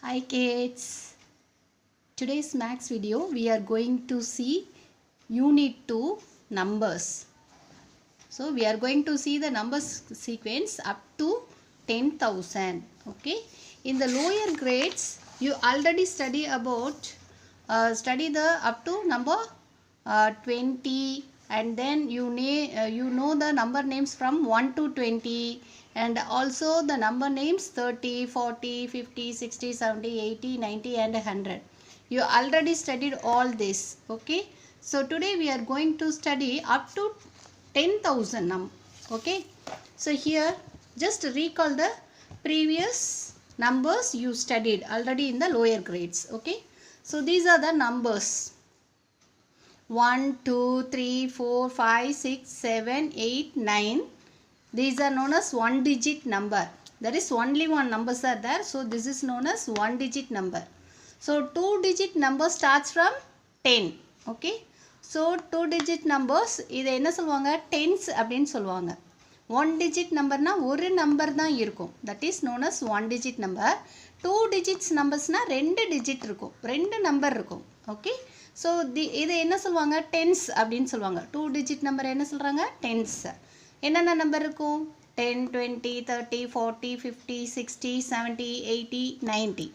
Hi kids. Today's max video we are going to see unit 2 numbers. So we are going to see the numbers sequence up to 10,000. Okay. In the lower grades you already study the up to number 20, and then you know the number names from 1 to 20, and also the number names 30, 40, 50, 60, 70, 80, 90 and 100. You already studied all this. Okay. So today we are going to study up to 10,000 okay. So here just recall the previous numbers you studied already in the lower grades. Okay. So these are the numbers 1, 2, 3, 4, 5, 6, 7, 8, 9. These are known as one digit number. There is only one numbers are there. So this is known as one digit number. So 2 digit number starts from 10. Okay. So 2 digit numbers இதை என்ன சொல்வாங்க tens அப்படினு சொல்வாங்க. 1 digit number na ஒரு number தான் இருக்கும். That is known as one digit number. 2 digits numbers na 2 digit இருக்கும். 2 number இருக்கும். Okay. So இதை என்ன சொல்வாங்க tens அப்படினு சொல்வாங்க. 2 digit number என்ன சொல்றாங்க tens. என்னென்ன நம்பர் இருக்கும் 10, 20, 30, 40, 50, 60, 70, 80, 90.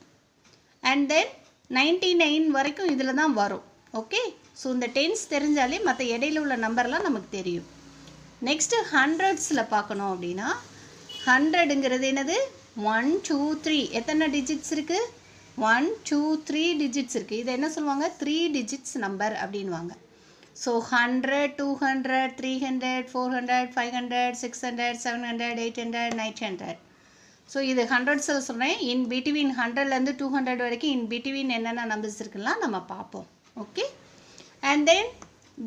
And then 99 வரைக்கும் இதில் தான் வரும். ஓகே. ஸோ இந்த டென்ஸ் தெரிஞ்சாலே மற்ற இடையில உள்ள நம்பர்லாம் நமக்கு தெரியும். நெக்ஸ்ட்டு ஹண்ட்ரட்ஸில் பார்க்கணும் அப்படின்னா ஹண்ட்ரடுங்கிறது என்னது 1, 2, 3 எத்தனை டிஜிட்ஸ் இருக்குது 1, 2, 3 டிஜிட்ஸ் இருக்குது. இதை என்ன சொல்லுவாங்க 3 டிஜிட்ஸ் நம்பர் அப்படின்வாங்க. ஸோ 100, 200, 300, 400, 500, 600, 700, 800, 900. ஸோ இது ஹண்ட்ரட்ஸில் சொல்கிறேன். இன் பிட்வீன் 100லேருந்து 200 வரைக்கும் இன் பிட்வீன் என்னென்ன நம்பர்ஸ் இருக்குலாம் நம்ம பார்ப்போம். Okay. And then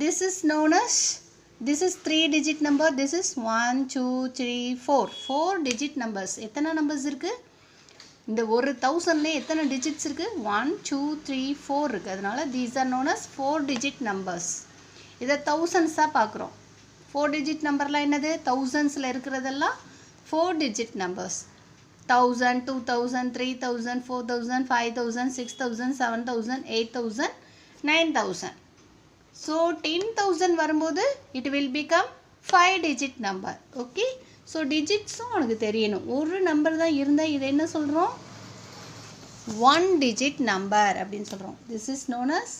this is known as this is 3 digit number. This is 1, 2, 3, 4 digit numbers. எத்தனை நம்பர்ஸ் இருக்குது இந்த ஒரு 1000லேயே எத்தனை டிஜிட்ஸ் இருக்குது 1, 2, 3, 4 இருக்குது. அதனால் these are known as 4 digit numbers. இதை தௌசண்ட்ஸாக பார்க்குறோம். 4 digit நம்பர்லாம் என்னது தௌசண்ட்ஸில் இருக்கிறதெல்லாம் 4 digit numbers. 1000, 2000, 3000, 4000, 5000, 6000, 7000, 8000, 9000. So 10,000 வரும்போது it will become 5 digit number. Okay. So digitsம் உனக்கு தெரியணும். ஒரு நம்பர் தான் இருந்தால் இதை என்ன சொல்கிறோம் 1 digit number அப்படின்னு சொல்கிறோம். This is known as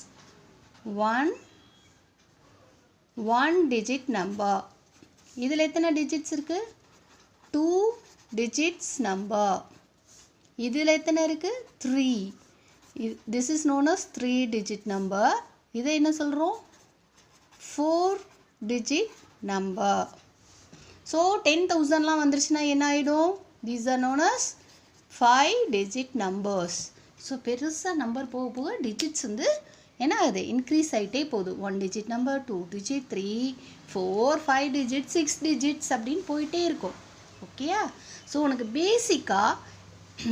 one digit number. இதில் எத்தனை digits இருக்குது 2 digits number. இதில் எத்தனை இருக்குது 3. This is known as 3 digit number. இதை என்ன சொல்கிறோம் 4 digit number. ஸோ 10,000லாம் வந்துருச்சுன்னா என்ன ஆகிடும் these are known as 5 digit numbers. So பெருசாக நம்பர் போக போக டிஜிட்ஸ் வந்து என்ன ஆகுது இன்க்ரீஸ் ஆகிட்டே போகுது 1 digit number 2 digit 3 4 5 digit 6 digits அப்படின்னு போயிட்டே இருக்கும். ஓகேயா. ஸோ உனக்கு பேசிக்காக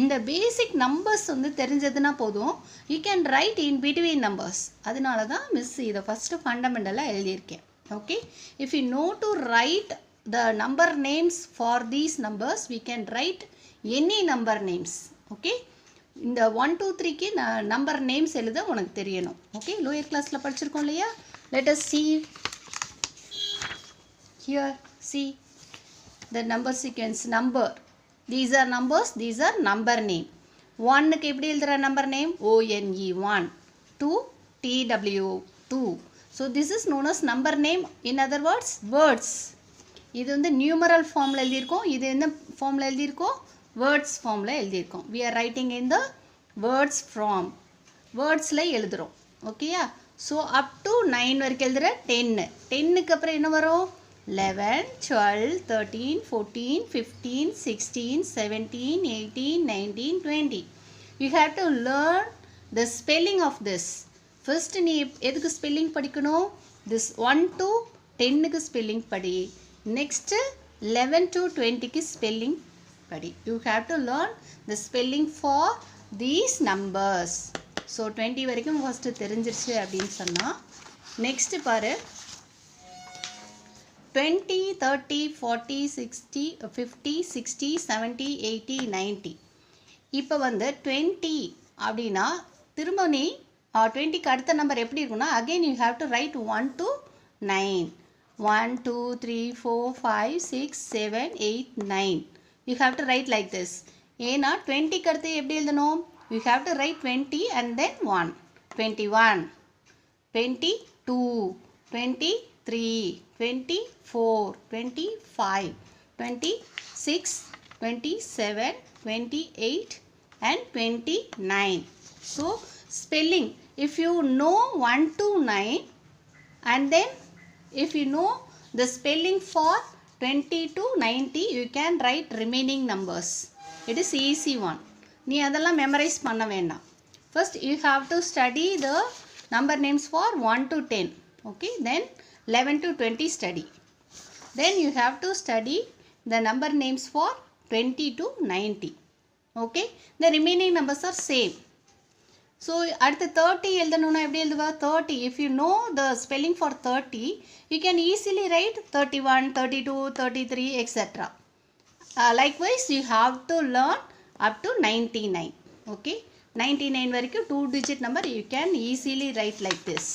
இந்த பேசிக் நம்பர்ஸ் வந்து தெரிஞ்சதுன்னா போதும் you can write in between numbers. அதனால தான் மிஸ் இதை ஃபஸ்ட்டு ஃபண்டமெண்டலாக எழுதியிருக்கேன். Okay. If you know to write the number names for these numbers we can write any number names. Okay. இந்த 1, 2, 3க்கு நம்பர் நேம்ஸ் எழுத உனக்கு தெரியணும். ஓகே. லோயர் கிளாஸில் படிச்சிருக்கோம் இல்லையா. Let us see here. See the number sequence. Number, these are numbers, these are number name. 1க்கு எப்படி எழுதுற number name ONE 1, 2 TW 2. So this is known as number name. In other words words. இது வந்து numeral ஃபார்மில் எழுதியிருக்கோம். இது என்ன ஃபார்மில் எழுதியிருக்கோம் வேர்ட்ஸ் ஃபார்மில் எழுதியிருக்கோம். we are writing in the words form. வேர்ட்ஸில் எழுதுகிறோம். ஓகேயா. ஸோ அப் டு 9 வரைக்கும் எழுதுகிற 10க்கு அப்புறம் என்ன வரும் 11, 12, 13, 14, 15, 16, 17, 18, 19, 20. You have to learn the spelling of this. First நீ எதுக்கு ஸ்பெல்லிங் படிக்கணும் this 1 to 10க்கு ஸ்பெல்லிங் படி. நெக்ஸ்ட்டு 11 to 20க்கு ஸ்பெல்லிங் படி. You have to learn the spelling for these numbers. So 20 வரைக்கும் ஃபஸ்ட்டு தெரிஞ்சிருச்சு அப்படின்னு சொன்னால் நெக்ஸ்ட்டு பாரு 20, 30, 40, 60, 50, 60, 70, 80, 90. இப்போ வந்து 20 அப்படின்னா திரும்ப நீ 20க்கு அடுத்த நம்பர் எப்படி இருக்குன்னா again you have to right 1 to 9. 1 2 3 4 5 6 7 8 9 you have to write like this. ஏன்னா 20க்கு அடுத்து எப்படி எழுதணும்? you have to write 20 and then 1. 21 22 23 24 25 26 27 28 and 29. So spelling, if you know 1 to 9 and then if you know the spelling for 20 to 90, you can write remaining numbers. It is easy one. நீ அதெல்லாம் memorize பண்ண வேண்டாம். First you have to study the number names for 1 to 10. Okay, then 11 to 20 study. Then you have to study the number names for 20 to 90. Okay, the remaining numbers are same. So அடுத்து 30 எழுதணும்னா எப்படி எழுதுவா? 30. If you know the spelling for 30, you can easily write 31, 32, 33, etc. Likewise, you have to learn up to 99. Okay, 99 வரைக்கும் 2 digit number you can easily write like this.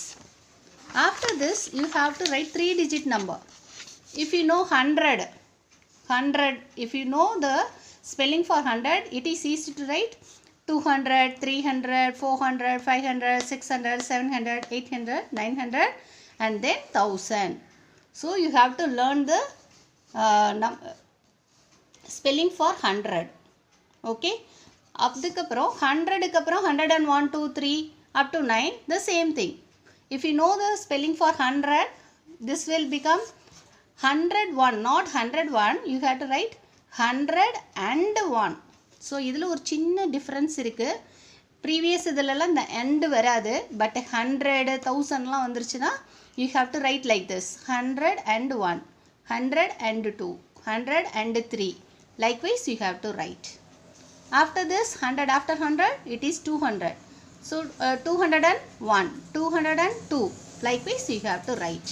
After this, you have to write 3 digit number. If you know 100, if you know the spelling for 100, it is easy to write 200, 300, 400, 500, 600, 700, 800, 900 and then 1000. So you have to learn the spelling for 100. Okay. அதுக்கப்புறம் 100க்கு அப்புறம் 101, 2, 3 up to 9 the same thing. If you know the spelling for 100, this will become 101, not 101. You have to write 101. So இதில் ஒரு சின்ன difference இருக்குது. Previous இதிலெல்லாம் இந்த end வராது. பட் 100, 1000லாம் வந்துருச்சுன்னா you have to right like this. 101, 102, 103. Likewise, you have to write. After this, 100 after 100, it is 200. So 201, 202. Likewise, you have to write.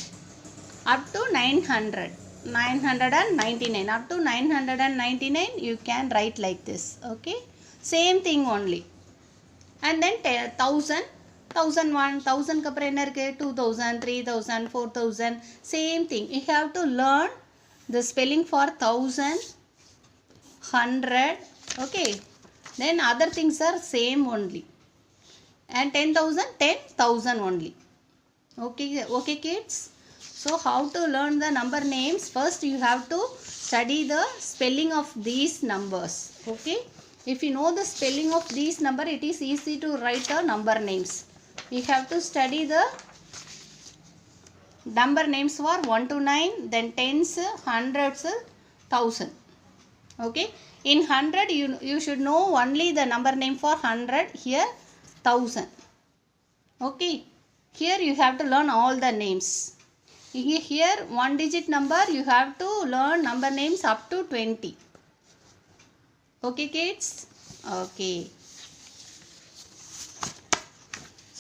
Up to 900. 999, up to 999 you can write like this. Okay, same thing only. And then 1000, 1001, 1000 க்கு அப்புறம் என்ன இருக்கு? 2000, 3000, 4000, same thing. You have to learn the spelling for 1000, 100. Okay, then other things are same only. And 10,000, 10,000 only. Okay kids. So how to learn the number names? First you have to study the spelling of these numbers. Okay, if you know the spelling of these number, it is easy to write the number names. You have to study the number names for 1 to 9, then tens, hundreds, 1000. Okay, in 100 you should know only the number name for 100. Here 1000. Okay, here you have to learn all the names. Here 1 digit number you have to learn number names up to 20. Okay kids? Okay.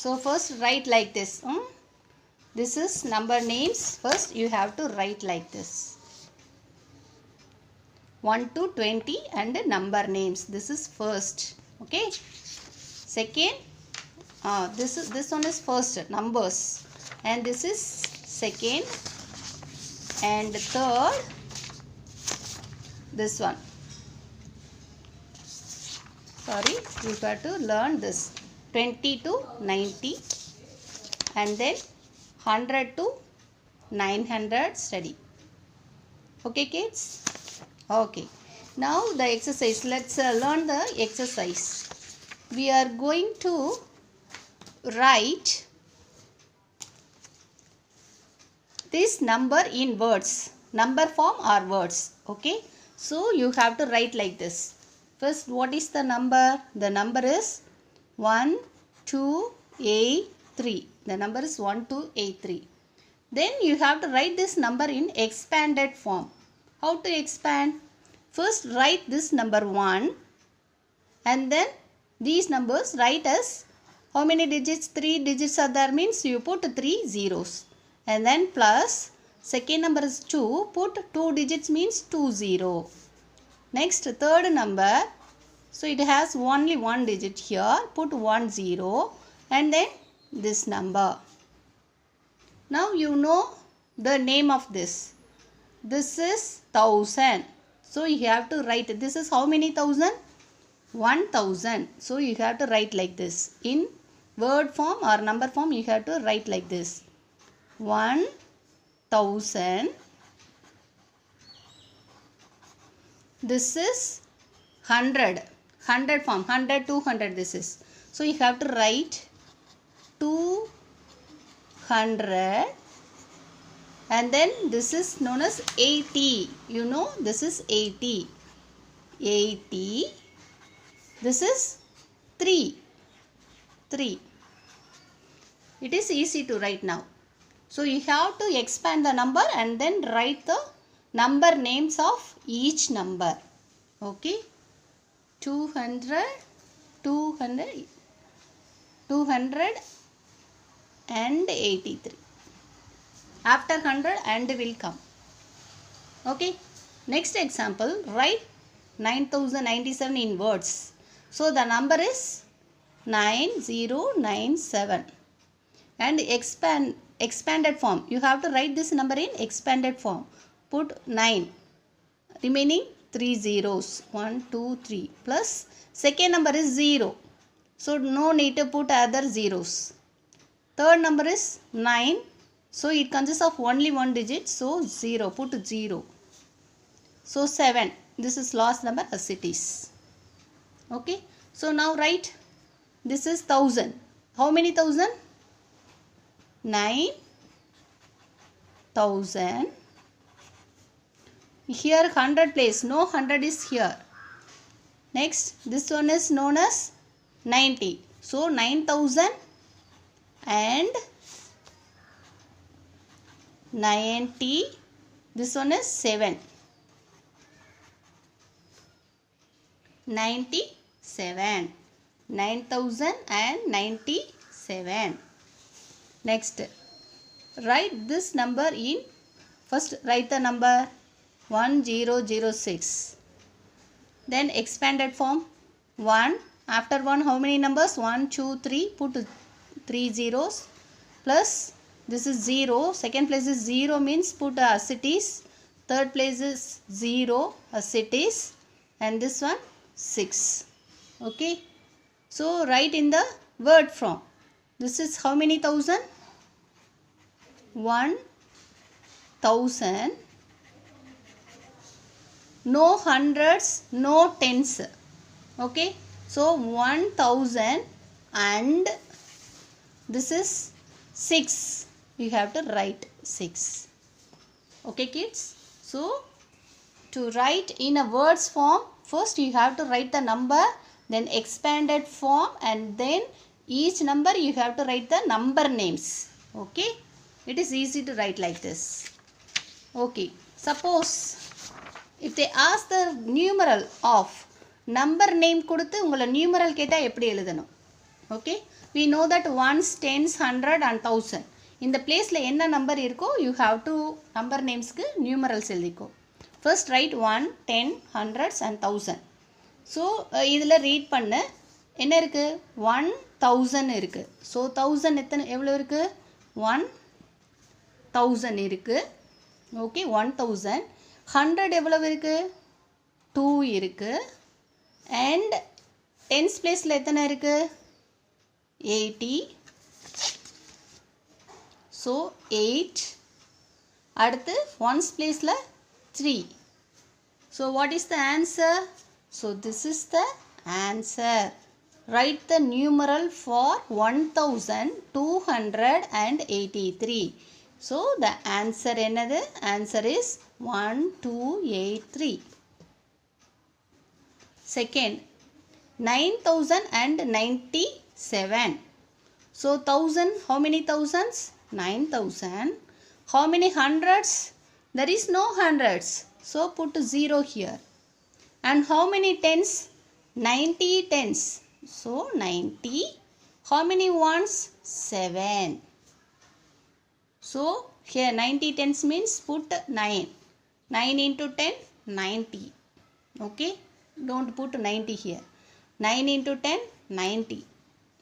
So first write like this. This is number names. First you have to write like this. 1 to 20 and number names. This is first. Okay. Second, this one is first, numbers. And this is second, and third this one. Sorry, you have to learn this 20 to 90 and then 100 to 900 study. Okay kids? Okay, now the exercise. Let's learn the exercise. We are going to write this number in words, number form or words. Okay, so you have to write like this. First, what is the number? The number is 1283. The number is 1283. Then you have to write this number in expanded form. How to expand? First write this number 1 and then these numbers write as how many digits? 3 digits are there, means you put 3 zeros. And then plus second number is 2, put 2 digits means 20. Next third number, So it has only one digit here. Put 1 0 and then this number. Now you know the name of this. This is 1000. So you have to write, this is how many thousand? 1000. So you have to write like this. In word form or number form you have to write like this. 1000. This is 100. 100 form. 100, 200 this is. So you have to write 200. And then this is known as 80. You know this is 80. 80. This is 3. 3. It is easy to write now. So you have to expand the number and then write the number names of each number. Okay. 200, 200, 283. After 100 and will come. Okay. Next example, write 9097 in words. So the number is 9097. And expanded form. You have to write this number in expanded form. Put 9. Remaining 3 zeros. 1, 2, 3. Plus second number is 0. So no need to put other zeros. Third number is 9. So it consists of only one digit. So 0. Put 0. So 7. This is last number as it is. Okay. So now write. This is 1000. How many thousand? 9000. Here 100 place. No 100 is here. Next. This one is known as 90. So 9000 and 90. This one is 7. 97. 9097. Next, write this number in, first write the number 1006. Then expanded form 1. After 1 how many numbers? 1, 2, 3. Put 3 zeros. Plus this is 0. Second place is 0 means put as it is. Third place is 0 as it is. And this one 6. Okay. So write in the word form. This is how many thousand? 1000. No hundreds, no tens. Okay. So 1000 and this is 6. You have to write 6. Okay kids. So to write in a words form, first you have to write the number, then expanded form, and then each number you have to write the number names. Okay. It is easy to write like this. Okay. Suppose if they ask the numeral of number name கொடுத்து உங்களை numeral கேட்டா எப்படி எழுதணும்? Okay. We know that ones, tens, 100 and 1000. இந்த placeல என்ன number இருக்கோ you have to number namesக்கு numerals எழுதிக்கோ. First write 1, 10, 100s and 1000. So இதில் read பண்ணு என்ன இருக்கு? 1000 இருக்கு. So 1000 எவ்வளோ இருக்கு? 1000 இருக்கு. Okay, 1000. 100 எவ்வளவு இருக்கு? 2 இருக்கு. And tens placeல எத்தனை இருக்கு? 80. So 8. அடுத்து ones placeல 3. So what is the answer? So this is the answer. Write the numeral for 1283. So the answer என்னது? Answer is 1283. Second, 9097. So 1000, how many thousands? 9000. How many hundreds? There is no hundreds. So put 0 here. And how many tens? 90 tens. So 90. How many ones? 7. So here 90 tens means put 9. 9 into 10, 90. Okay. Don't put 90 here. 9 into 10, 90.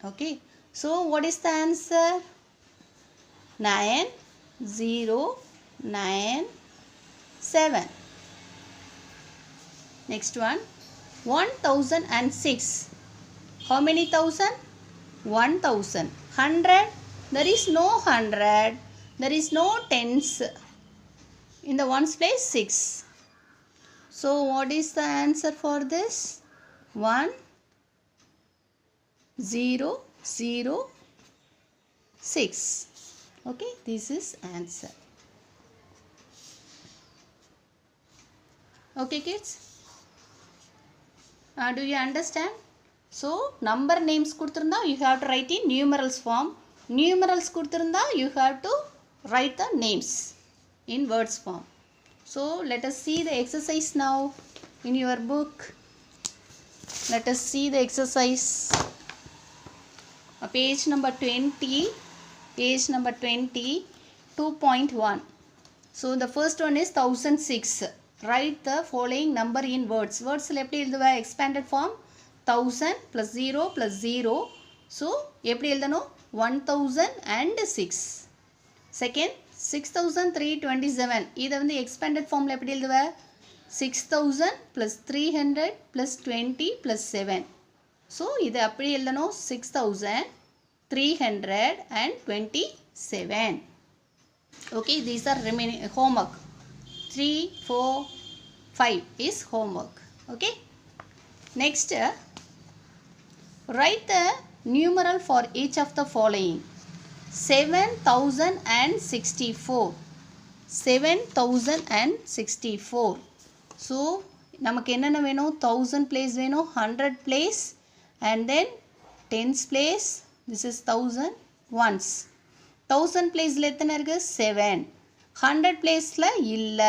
Okay. So what is the answer? 9097. Next one. 1006. How many thousand? 1000. 100. There is no 100. There is no tens. In the ones place 6. So what is the answer for this? 1 0 0 6. Okay, this is answer. Okay kids, do you understand? So number names kuduthirundha you have to write in numerals form. Numerals kuduthirundha you have to write the names in words form. So let us see the exercise now in your book. Let us see the exercise. Page number 20. Page number 20, 2.1. So the first one is 1006. Write the following number in words. Words eppadi eludhuva? Expanded form 1000 plus 0 plus 0. So eppadi eludano? 1006. Second 6327. Idu vandu expanded form la eppadi eludhuva? 6000 plus 300 plus 20 plus 7. So idu eppadi eludano? 6327. Okay, these are remaining homework. 3, 4, 5 is homework. Okay. Next, write the numeral for each of the following. 7064. 7064. So நமக்கு என்னென்ன வேணும்? 1000 place வேணும், 100 place, and then tens place. This is 1000 ones. 1000 placeல எத்தனை இருக்கு? 7. 100 placeல இல்ல.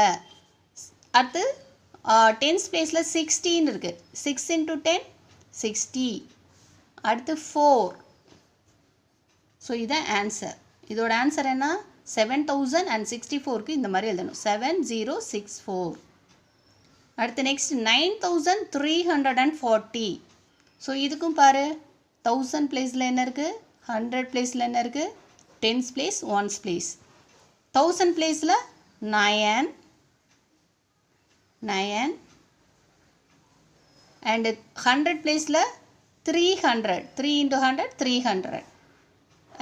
அடுத்து tens placeல 16 இருக்கு. 6 into 10 60. அடுத்து 4. ஸோ இதான் ஆன்சர். இதோட ஆன்சர் என்ன? 7064க்கு இந்த மாதிரி எழுதணும். 7064. அடுத்து நெக்ஸ்ட் 9340. ஸோ இதுக்கும் பாரு, 1000 பிளேஸில் என்ன இருக்குது? 100 பிளேஸில் என்ன இருக்குது? Tense place, once place. 1000 பிளேஸில் 9 அண்ட் 100 பிளேஸில் 300. 3 into 100 300.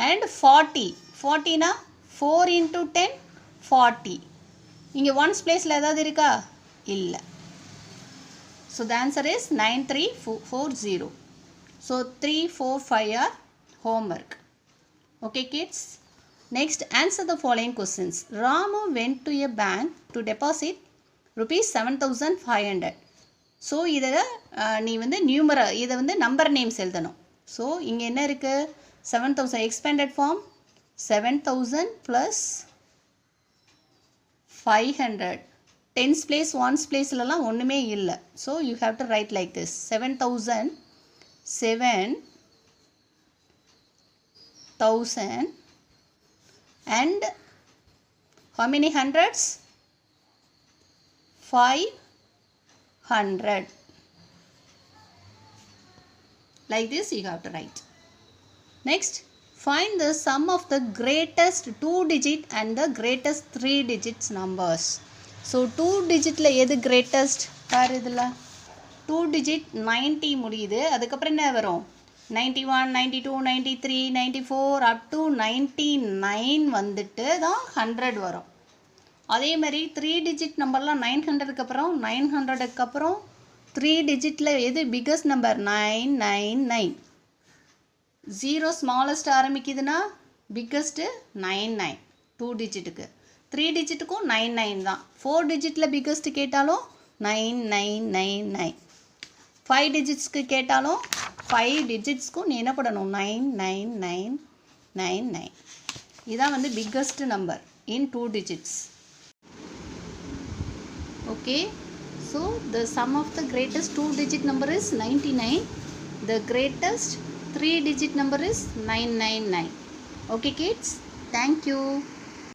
அண்ட் 40. 40னா 4 into 10 40. இங்கே ஒன்ஸ் பிளேஸில் ஏதாவது இருக்கா? இல்லை. So the answer is 9340. So 3, 4, 5 are homework. Okay kids. Next, answer the following questions. Ramu went to a bank to deposit rupees 7500. So இதை நீ வந்து இதை வந்து நம்பர் நேம்ஸ் எழுதணும். ஸோ இங்கே என்ன இருக்குது? 7000 expanded form 7000 plus 500. Tens place, ones place லாம் ஒன்றுமே இல்லை. So you have to write like this. 7000 and how many hundreds? 500. Like this you have to write. Next, find the sum of the greatest 2 digit and the greatest 3 digits numbers. So 2 digitல எது greatest? பாரு இதில் 2 digit 90 முடியுது. அதுக்கப்புறம் என்ன வரும்? 91, 92, 93, 94 up to 99 வந்துட்டு தான் 100 வரும். அதே மாதிரி 3 digit நம்பர்லாம் 900க்கு அப்புறம் 900க்கு அப்புறம் 3 digitல எது பிக்கஸ்ட் நம்பர்? 999. 0 ஸ்மாலஸ்ட் ஆரம்பிக்குதுன்னா பிக்கஸ்ட்டு 99 2 டிஜிட்டுக்கு. 3 டிஜிட்டுக்கும் 99 தான். 4 டிஜிட்டில் பிக்கஸ்ட்டு கேட்டாலும் 9999. 5 டிஜிட்ஸ்க்கு கேட்டாலும் 5 டிஜிட்ஸ்க்கும் நீ என்ன பண்ணணும்? 99999. இதான் வந்து biggest number in 2 digits. Okay, so the sum of the greatest 2 digit number is 99. The greatest 3 digit number is 999. Okay kids, thank you.